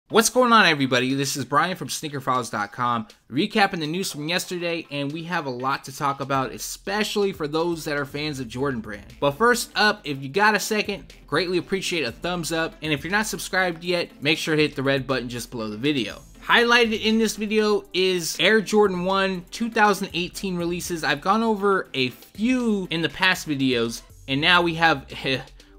What's going on, everybody? This is Brian from SneakerFiles.com, recapping the news from yesterday, and we have a lot to talk about, especially for those that are fans of Jordan Brand. But first up, if you got a second, greatly appreciate a thumbs up, and if you're not subscribed yet, make sure to hit the red button just below the video. Highlighted in this video is Air Jordan 1 2018 releases. I've gone over a few in the past videos, and now we have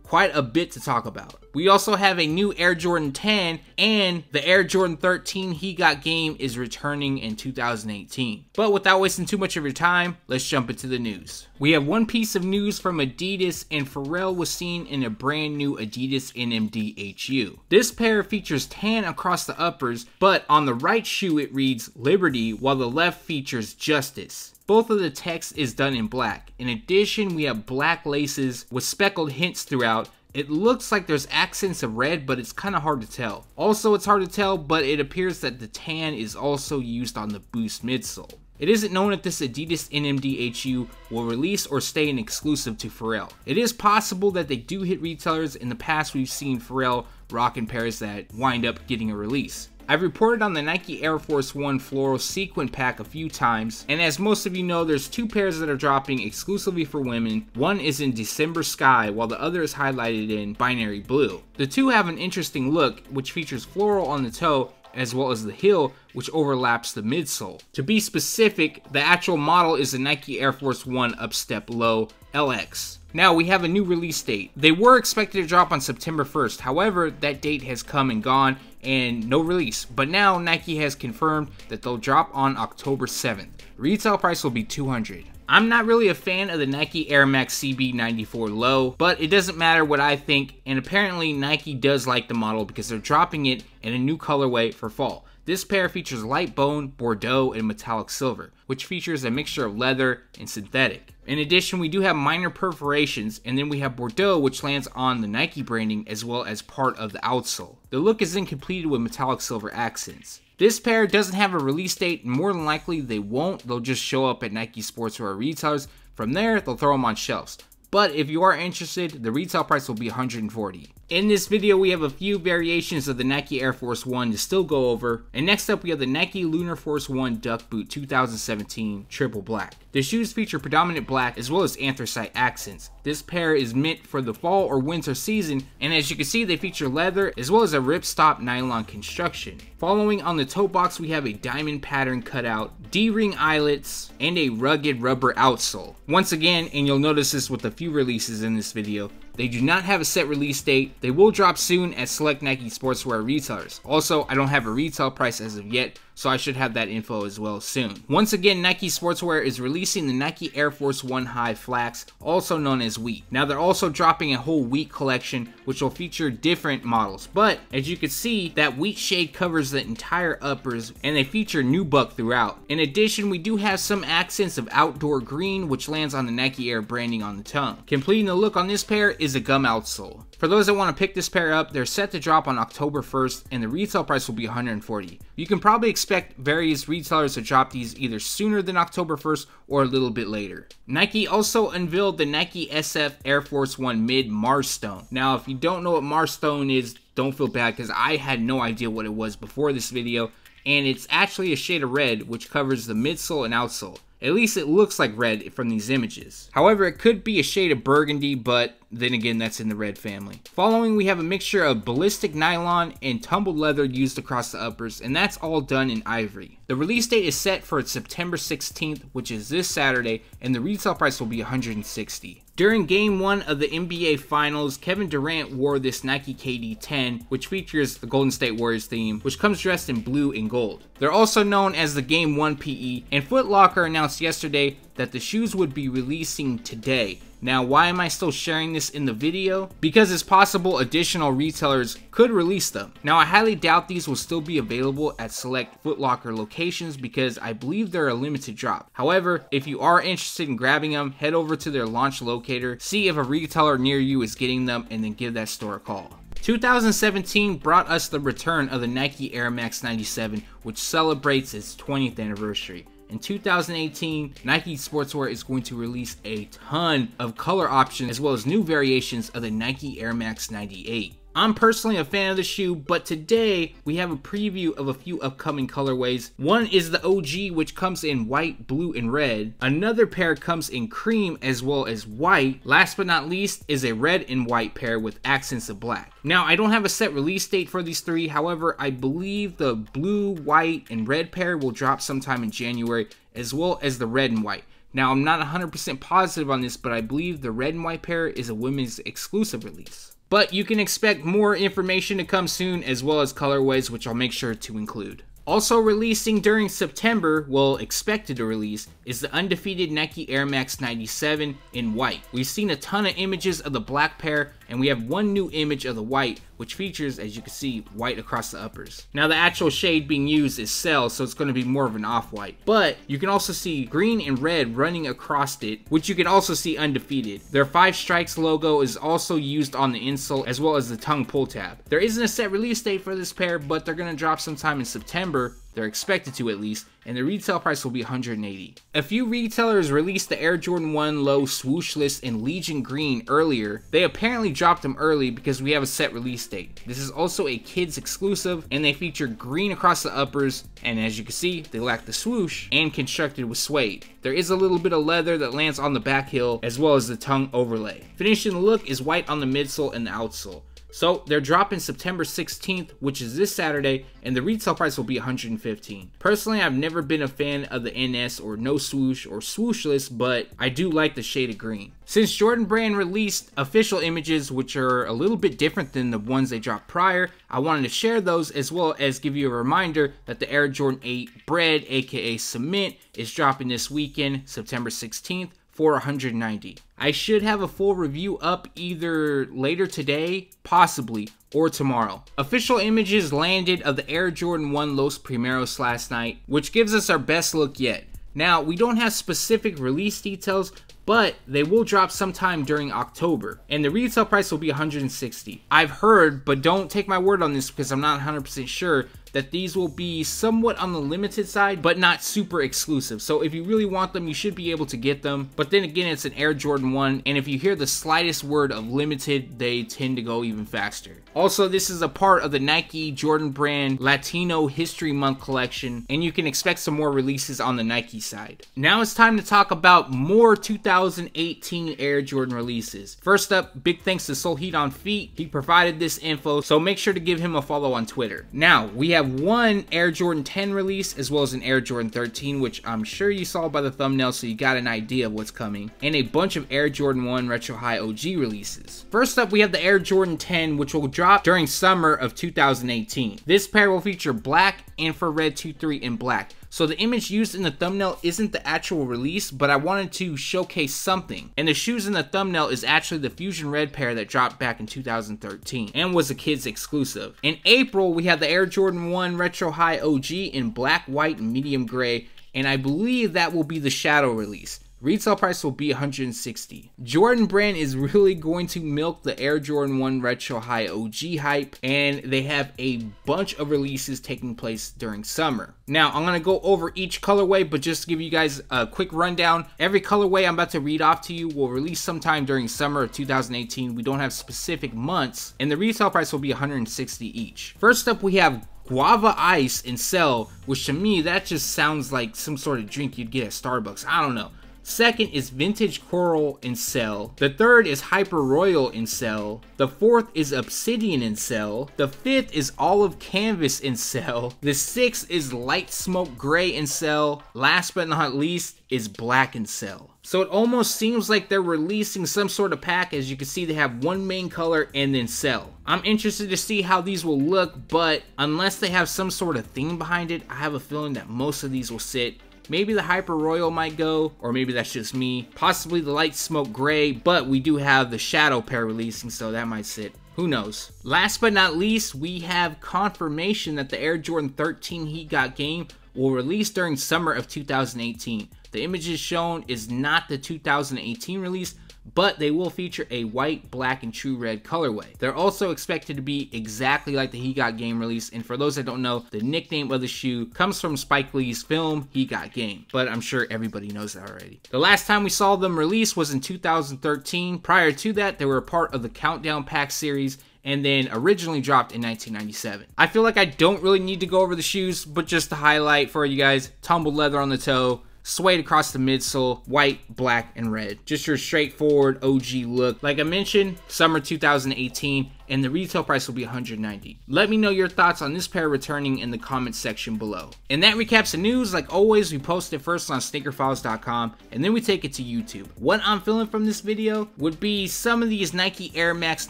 quite a bit to talk about. We also have a new Air Jordan 10, and the Air Jordan 13 He Got Game is returning in 2018. But without wasting too much of your time, let's jump into the news. We have one piece of news from Adidas, and Pharrell was seen in a brand new Adidas NMD Hu. This pair features tan across the uppers, but on the right shoe it reads Liberty, while the left features Justice. Both of the text is done in black. In addition, we have black laces with speckled hints throughout. It looks like there's accents of red, but it's kind of hard to tell. Also, it's hard to tell, but it appears that the tan is also used on the Boost midsole. It isn't known if this Adidas NMD Hu will release or stay an exclusive to Pharrell. It is possible that they do hit retailers. In the past, we've seen Pharrell rocking pairs that wind up getting a release. I've reported on the Nike Air Force 1 Floral Sequin Pack a few times, and as most of you know, there's two pairs that are dropping exclusively for women. One is in December Sky, while the other is highlighted in Binary Blue. The two have an interesting look, which features floral on the toe, as well as the heel, which overlaps the midsole. To be specific, the actual model is the Nike Air Force 1 Upstep Low LX. Now, we have a new release date. They were expected to drop on September 1st. However, that date has come and gone and no release. But now Nike has confirmed that they'll drop on October 7th. Retail price will be $200. I'm not really a fan of the Nike Air Max CB94 Low, but it doesn't matter what I think, and apparently Nike does like the model because they're dropping it in a new colorway for fall. This pair features light bone, Bordeaux, and metallic silver, which features a mixture of leather and synthetic. In addition, we do have minor perforations, and then we have Bordeaux, which lands on the Nike branding as well as part of the outsole. The look is then completed with metallic silver accents. This pair doesn't have a release date, and more than likely they won't. They'll just show up at Nike sportswear retailers. From there, they'll throw them on shelves. But if you are interested, the retail price will be $140. In this video, we have a few variations of the Nike Air Force 1 to still go over. And next up, we have the Nike Lunar Force 1 Duckboot 2017 Triple Black. The shoes feature predominant black as well as anthracite accents. This pair is meant for the fall or winter season, and as you can see, they feature leather as well as a ripstop nylon construction. Following on the toe box, we have a diamond pattern cutout, D-ring eyelets, and a rugged rubber outsole. Once again, and you'll notice this with a few releases in this video, they do not have a set release date. They will drop soon at select Nike sportswear retailers. Also, I don't have a retail price as of yet, so I should have that info as well soon. Once again, Nike Sportswear is releasing the Nike Air Force 1 High Flax, also known as Wheat. Now, they're also dropping a whole Wheat collection, which will feature different models. But, as you can see, that Wheat shade covers the entire uppers, and they feature nubuck throughout. In addition, we do have some accents of outdoor green, which lands on the Nike Air branding on the tongue. Completing the look on this pair is a gum outsole. For those that want to pick this pair up, they're set to drop on October 1st, and the retail price will be $140. You can probably expect various retailers to drop these either sooner than October 1st or a little bit later. Nike also unveiled the Nike SF Air Force 1 Mid Marstone. Now, if you don't know what Marstone is, don't feel bad because I had no idea what it was before this video, and it's actually a shade of red which covers the midsole and outsole. At least it looks like red from these images. However, it could be a shade of burgundy, but then again, that's in the red family. Following, we have a mixture of ballistic nylon and tumbled leather used across the uppers, and that's all done in ivory. The release date is set for September 16th, which is this Saturday, and the retail price will be $160. During Game 1 of the NBA Finals, Kevin Durant wore this Nike KD 10, which features the Golden State Warriors theme, which comes dressed in blue and gold. They're also known as the Game 1 PE, and Foot Locker announced yesterday that the shoes would be releasing today. Now, why am I still sharing this in the video? Because it's possible additional retailers could release them. Now, I highly doubt these will still be available at select Foot Locker locations because I believe they're a limited drop. However, if you are interested in grabbing them, head over to their launch locator, see if a retailer near you is getting them, and then give that store a call. 2017 brought us the return of the Nike Air Max 97, which celebrates its 20th anniversary. In 2018, Nike Sportswear is going to release a ton of color options as well as new variations of the Nike Air Max 98. I'm personally a fan of the shoe, but today we have a preview of a few upcoming colorways. One is the OG, which comes in white, blue, and red. Another pair comes in cream as well as white. Last but not least is a red and white pair with accents of black. Now, I don't have a set release date for these three. However, I believe the blue, white, and red pair will drop sometime in January, as well as the red and white. Now, I'm not 100% positive on this, but I believe the red and white pair is a women's exclusive release. But you can expect more information to come soon, as well as colorways, which I'll make sure to include. Also releasing during September, well, expected to release, is the Undefeated Nike Air Max 97 in white. We've seen a ton of images of the black pair, and we have one new image of the white, which features, as you can see, white across the uppers. Now, the actual shade being used is Cell, so it's going to be more of an off-white. But you can also see green and red running across it, which you can also see Undefeated. Their 5 Strikes logo is also used on the insole, as well as the tongue pull tab. There isn't a set release date for this pair, but they're going to drop sometime in September. They're expected to, at least, and the retail price will be $180. A few retailers released the Air Jordan 1 Low Swooshless and Legion Green earlier. They apparently dropped them early because we have a set release date. This is also a kids exclusive, and they feature green across the uppers, and as you can see, they lack the swoosh and constructed with suede. There is a little bit of leather that lands on the back heel, as well as the tongue overlay. Finishing the look is white on the midsole and the outsole. So they're dropping September 16th, which is this Saturday, and the retail price will be $115. Personally, I've never been a fan of the NS or no swoosh or swooshless, but I do like the shade of green. Since Jordan Brand released official images, which are a little bit different than the ones they dropped prior, I wanted to share those, as well as give you a reminder that the Air Jordan 8 Bred, aka Cement, is dropping this weekend, September 16th, for $190. I should have a full review up either later today, possibly, or tomorrow. Official images landed of the Air Jordan 1 Los Primeros last night, which gives us our best look yet. Now, we don't have specific release details, but they will drop sometime during October, and the retail price will be $160. I've heard, but don't take my word on this because I'm not 100% sure, that these will be somewhat on the limited side, but not super exclusive. So if you really want them, you should be able to get them. But then again, it's an Air Jordan 1, and if you hear the slightest word of limited, they tend to go even faster. Also, this is a part of the Nike Jordan Brand Latino History Month collection, and you can expect some more releases on the Nike side. Now it's time to talk about more 2018 Air Jordan releases. First up, big thanks to Soul Heat on Feet. He provided this info, so make sure to give him a follow on Twitter. Now, we have one Air Jordan 10 release, as well as an Air Jordan 13, which I'm sure you saw by the thumbnail, so you got an idea of what's coming, and a bunch of Air Jordan 1 Retro High OG releases. First up, we have the Air Jordan 10, which will drop during summer of 2018. This pair will feature black, infrared 2.3, and black. So the image used in the thumbnail isn't the actual release, but I wanted to showcase something. And the shoes in the thumbnail is actually the Fusion Red pair that dropped back in 2013 and was a kids exclusive. In April, we have the Air Jordan 1 Retro High OG in black, white, and medium gray, and I believe that will be the shadow release. Retail price will be $160. Jordan Brand is really going to milk the Air Jordan 1 Retro High OG hype, and they have a bunch of releases taking place during summer. Now, I'm going to go over each colorway, but just to give you guys a quick rundown, every colorway I'm about to read off to you will release sometime during summer of 2018. We don't have specific months, and the retail price will be $160 each. First up, we have Guava Ice in Cell, which to me, that just sounds like some sort of drink you'd get at Starbucks. I don't know. Second is Vintage Coral in Cell. The third is Hyper Royal in Cell. The fourth is Obsidian in Cell. The fifth is Olive Canvas in Cell. The sixth is Light Smoke Gray in Cell. Last but not least is Black in Cell. So it almost seems like they're releasing some sort of pack. As you can see, they have one main color and then Cell. I'm interested to see how these will look, but unless they have some sort of theme behind it, I have a feeling that most of these will sit. Maybe the Hyper Royal might go, or maybe that's just me. Possibly the Light Smoke Gray, but we do have the Shadow pair releasing, so that might sit. Who knows? Last but not least, we have confirmation that the Air Jordan 13 Heat Got Game will release during summer of 2018. The images shown is not the 2018 release, but they will feature a white, black, and true red colorway. They're also expected to be exactly like the He Got Game release, and for those that don't know, the nickname of the shoe comes from Spike Lee's film, He Got Game, but I'm sure everybody knows that already. The last time we saw them release was in 2013. Prior to that, they were a part of the Countdown Pack series, and then originally dropped in 1997. I feel like I don't really need to go over the shoes, but just to highlight for you guys, tumbled leather on the toe, suede across the midsole, white, black, and red. Just your straightforward OG look. Like I mentioned, summer 2018, and the retail price will be $190. Let me know your thoughts on this pair returning in the comments section below. And that recaps the news. Like always, we post it first on SneakerFiles.com, and then we take it to YouTube. What I'm feeling from this video would be some of these Nike Air Max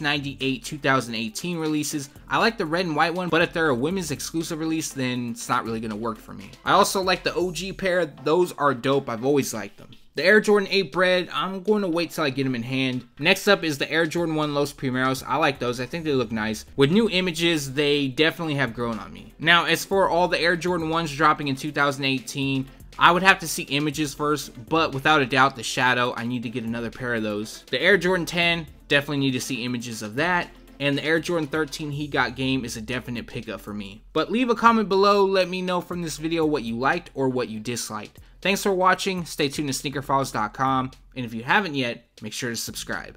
98 2018 releases. I like the red and white one, but if they're a women's exclusive release, then it's not really gonna work for me. I also like the OG pair. Those are dope. I've always liked them. The Air Jordan 8 Bred, I'm going to wait till I get them in hand. Next up is the Air Jordan 1 Los Primeros. I like those. I think they look nice. With new images, they definitely have grown on me. Now, as for all the Air Jordan 1s dropping in 2018, I would have to see images first, but without a doubt, the Shadow, I need to get another pair of those. The Air Jordan 10, definitely need to see images of that. And the Air Jordan 13 He Got Game is a definite pickup for me. But leave a comment below, let me know from this video what you liked or what you disliked. Thanks for watching, stay tuned to SneakerFiles.com, and if you haven't yet, make sure to subscribe.